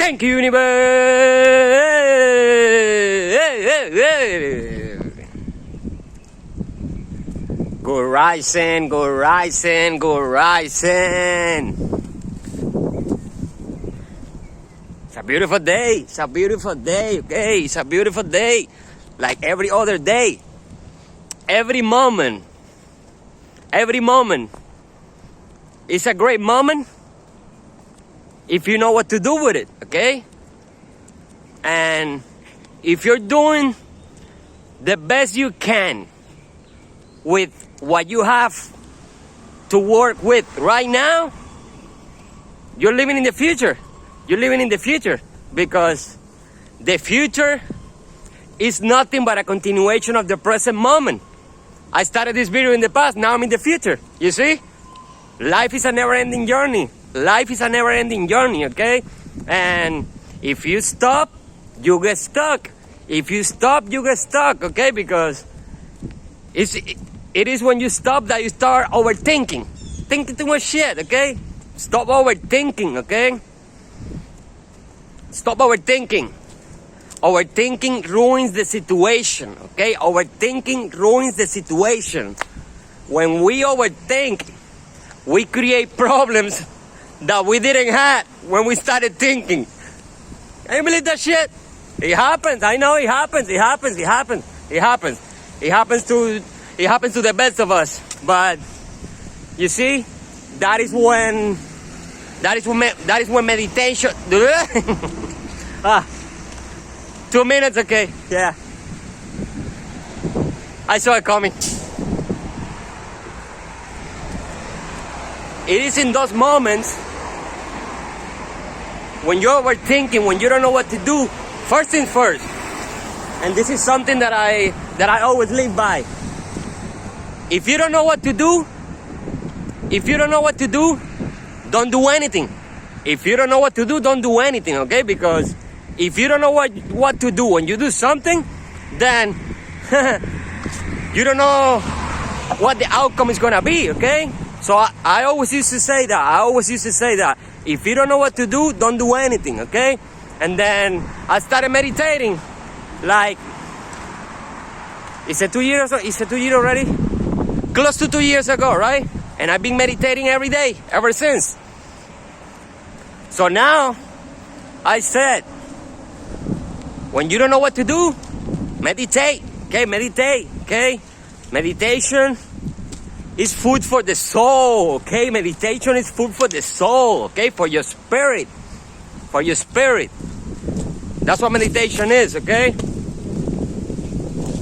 Thank you, universe. Go rising, go rising, go rising. It's a beautiful day. It's a beautiful day, okay? It's a beautiful day. Like every other day. Every moment is a great moment if you know what to do with it, okay? And if you're doing the best you can with what you have to work with right now, you're living in the future. You're living in the future because the future is nothing but a continuation of the present moment. I started this video in the past, now I'm in the future. You see? Life is a never-ending journey. Life is a never-ending journey, okay? And if you stop, you get stuck. If you stop, you get stuck, okay? Because it is when you stop that you start overthinking. Thinking too much shit, okay? Stop overthinking, okay? Stop overthinking. Overthinking ruins the situation, okay? Overthinking ruins the situation. When we overthink, we create problems that we didn't have when we started thinking. Can you believe that shit? It happens. I know it happens. It happens. It happens. It happens. It happens to the best of us. But you see, that is when meditation. 2 minutes, okay? Yeah. I saw it coming. It is in those moments when you're overthinking, when you don't know what to do. First things first. And this is something that I always live by. If you don't know what to do, don't do anything. If you don't know what to do, don't do anything, okay? Because if you don't know what to do when you do something, then you don't know what the outcome is gonna be, okay? So I always used to say that. If you don't know what to do, don't do anything, okay? And then I started meditating. Like, is it 2 years? Is it 2 years already? Close to 2 years ago, right? And I've been meditating every day ever since. So now I said, when you don't know what to do, meditate, okay? Meditate, okay? Meditation is food for the soul, okay? Meditation is food for the soul, okay? For your spirit. For your spirit. That's what meditation is, okay?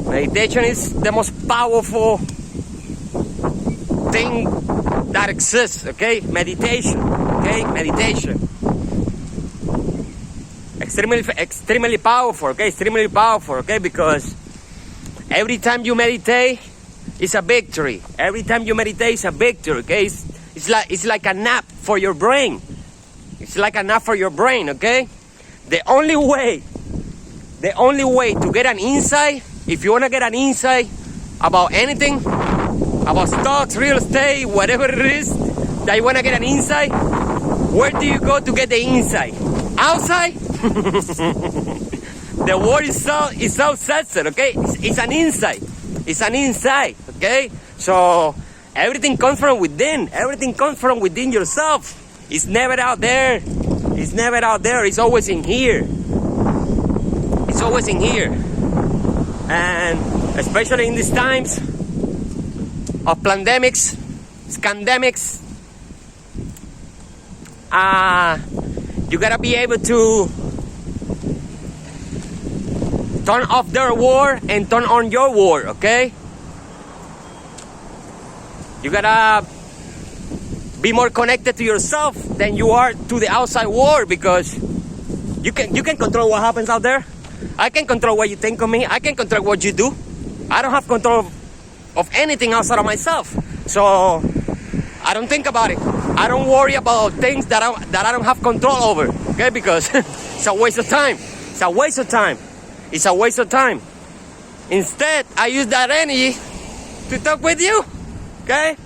Meditation is the most powerful thing that exists, okay? Meditation, okay? Meditation. Extremely powerful, okay? Extremely powerful, okay? Because every time you meditate, it's a victory. Every time you meditate, it's a victory, okay? It's like a nap for your brain. It's like a nap for your brain, okay? The only way to get an insight, if you want to get an insight about anything, about stocks, real estate, whatever it is that you want to get an insight, where do you go to get the insight? Outside? The word itself says it, okay? It's an insight. It's an insight, okay? So everything comes from within. Everything comes from within yourself. It's never out there. It's never out there. It's always in here. It's always in here. And especially in these times of pandemics, scandemics, you gotta be able to turn off their war and turn on your war, okay? You gotta be more connected to yourself than you are to the outside war, because you can control what happens out there. I can control what you think of me. I can control what you do. I don't have control of anything outside of myself. So I don't think about it. I don't worry about things that I don't have control over, okay? Because it's a waste of time. It's a waste of time. It's a waste of time. Instead, I use that energy to talk with you, okay?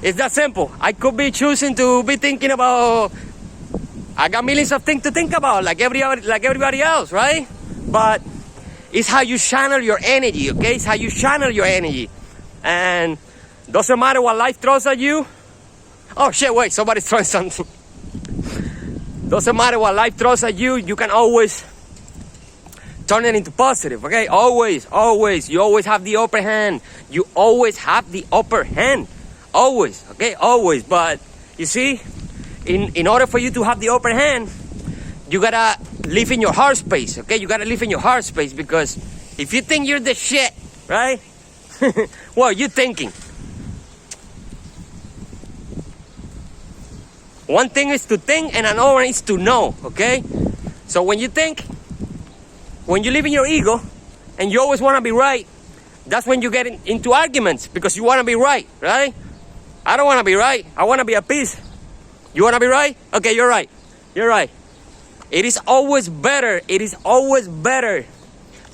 It's that simple. I could be choosing to be thinking about I got millions of things to think about, like everybody else, right? But it's how you channel your energy, okay? It's how you channel your energy. And doesn't matter what life throws at you. Oh shit, wait, somebody's throwing something. Doesn't matter what life throws at you, you can always turn it into positive, okay? Always. You always have the upper hand. You always have the upper hand. Always, okay? Always. But you see, in order for you to have the upper hand, you gotta live in your heart space, okay? You gotta live in your heart space, because if you think you're the shit, right? Well, you're thinking. One thing is to think and another one is to know, okay? So when you think, when you live in your ego and you always want to be right, that's when you get into arguments, because you want to be right, right? I don't want to be right. I want to be at peace. You want to be right? Okay, you're right. You're right. It is always better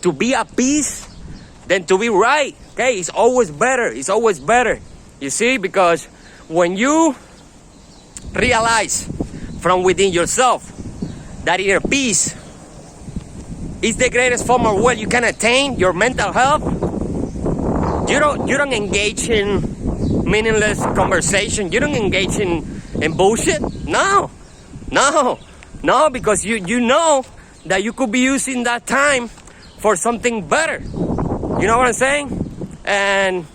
to be at peace than to be right, okay? It's always better. You see, because when you realize from within yourself that inner peace is the greatest form of wealth you can attain, your mental health, you don't engage in meaningless conversation. You don't engage in bullshit. No, because you know that you could be using that time for something better. You know what I'm saying? And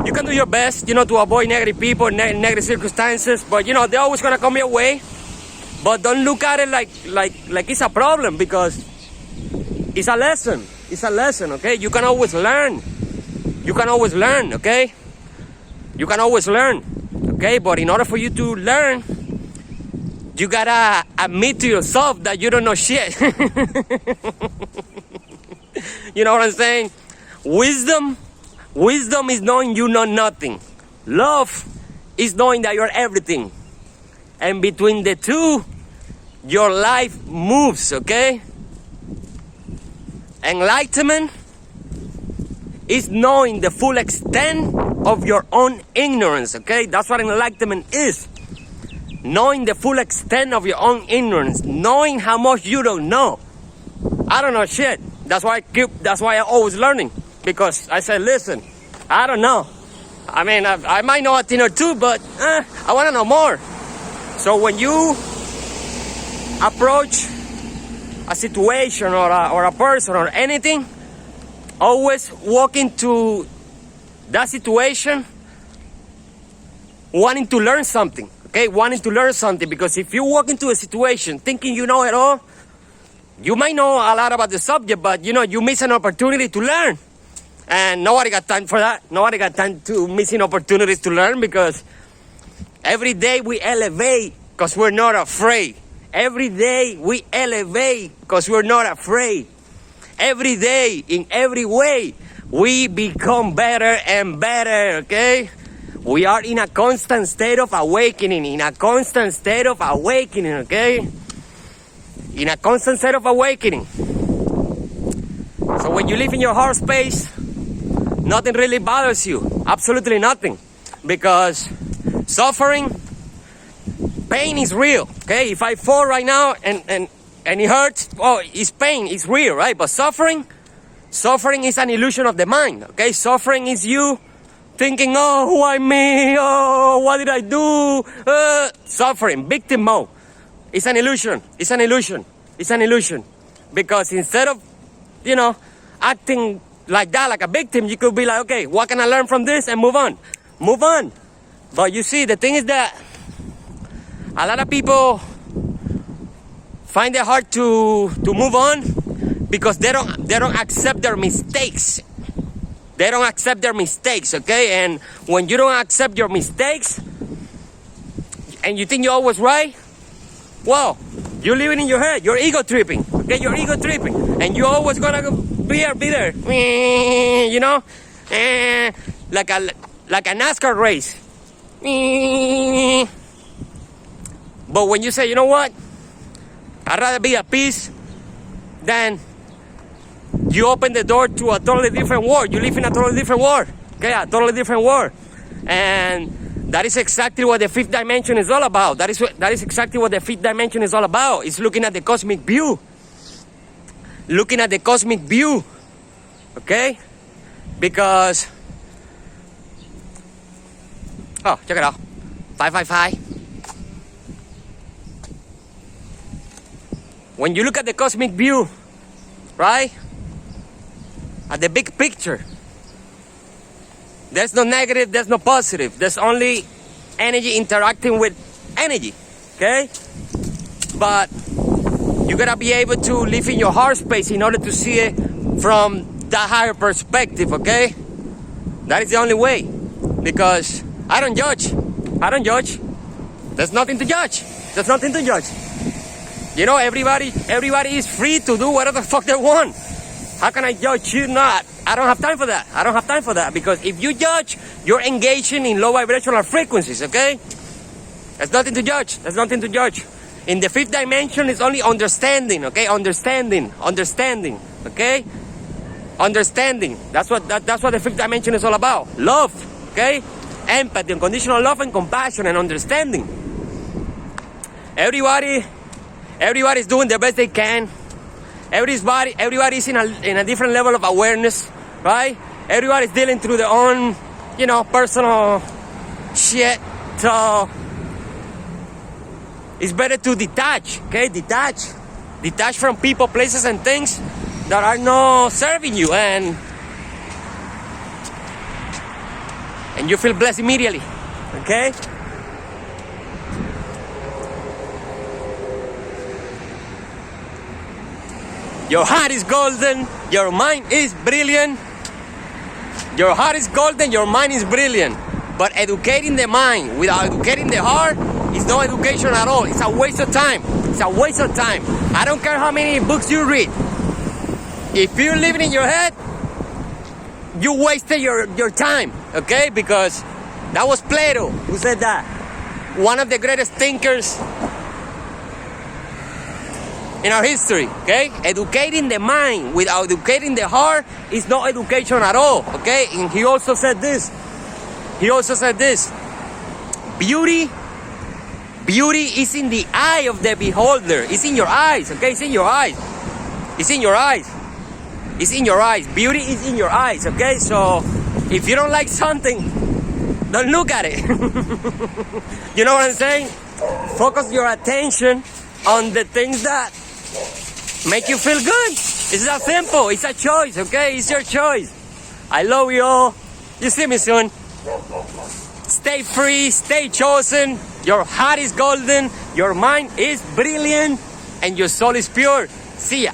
you can do your best, to avoid negative people, negative circumstances, but they're always gonna come your way. But don't look at it like it's a problem, because it's a lesson. It's a lesson, okay? You can always learn, okay? You can always learn, okay? But in order for you to learn, you gotta admit to yourself that you don't know shit. You know what I'm saying? Wisdom is knowing you know nothing. Love is knowing that you're everything. And between the two, your life moves, okay? Enlightenment is knowing the full extent of your own ignorance, okay? That's what enlightenment is. Knowing the full extent of your own ignorance. Knowing how much you don't know. I don't know shit. That's why I'm always learning. Because I said, listen, I don't know. I mean, I might know a thing or two, but I want to know more. So when you approach a situation or a person or anything, always walk into that situation wanting to learn something, okay? Wanting to learn something, because if you walk into a situation thinking you know it all, you might know a lot about the subject, but you miss an opportunity to learn. And nobody got time for that. Nobody got time to missing opportunities to learn, because every day we elevate because we're not afraid. Every day we elevate because we're not afraid. Every day, in every way, we become better and better, okay? We are in a constant state of awakening, okay? In a constant state of awakening. So when you live in your heart space, nothing really bothers you. Absolutely nothing. Because suffering, pain is real, okay? If I fall right now and it hurts, it's pain, it's real, right? But suffering is an illusion of the mind, okay? Suffering is you thinking, oh, why me? Oh, what did I do? Suffering, victim mode. It's an illusion. Because instead of, acting like that, like a victim, you could be like, okay, what can I learn from this? And move on. But you see, the thing is that a lot of people find it hard to move on because they don't accept their mistakes. They don't accept their mistakes, okay? And when you don't accept your mistakes and you think you're always right, well, you're living in your head. You're ego tripping, okay? You're ego tripping. And you're always gonna be there, like a NASCAR race. But when you say, you know what? I'd rather be at peace, then you open the door to a totally different world. You live in a totally different world, okay? A totally different world. And That is exactly what the fifth dimension is all about. That is exactly what the fifth dimension is all about. It's looking at the cosmic view. Looking at the cosmic view. Okay? Because... Oh, check it out. 555. When you look at the cosmic view, right? At the big picture, there's no negative, there's no positive. There's only energy interacting with energy, okay? But you gotta be able to live in your heart space in order to see it from that higher perspective, okay? That is the only way. Because I don't judge. I don't judge. There's nothing to judge. There's nothing to judge. You know, everybody is free to do whatever the fuck they want. How can I judge you? Not. I don't have time for that. I don't have time for that. Because if you judge, you're engaging in low vibrational frequencies, okay? There's nothing to judge. There's nothing to judge. In the fifth dimension, it's only understanding, okay? Understanding, okay? Understanding. That's what the fifth dimension is all about. Love, okay? Empathy, unconditional love and compassion and understanding. Everybody's doing the best they can. Everybody's in a different level of awareness, right? Everybody's dealing through their own, personal shit. So it's better to detach, okay? Detach from people, places, and things that are not serving you, and you feel blessed immediately, okay? Your heart is golden, your mind is brilliant. Your heart is golden, your mind is brilliant. But educating the mind without educating the heart is no education at all. It's a waste of time. It's a waste of time. I don't care how many books you read. If you're living in your head, you wasted your time, okay? Because that was Plato who said that. One of the greatest thinkers in our history, okay? Educating the mind without educating the heart is no education at all, okay? And he also said this. Beauty is in the eye of the beholder. It's in your eyes, okay? It's in your eyes. It's in your eyes. It's in your eyes. Beauty is in your eyes, okay? So if you don't like something, don't look at it. You know what I'm saying? Focus your attention on the things that make you feel good. It's that simple. It's a choice, okay? It's your choice. I love you all. You see me soon. Stay free, stay chosen. Your heart is golden, your mind is brilliant, and your soul is pure. See ya.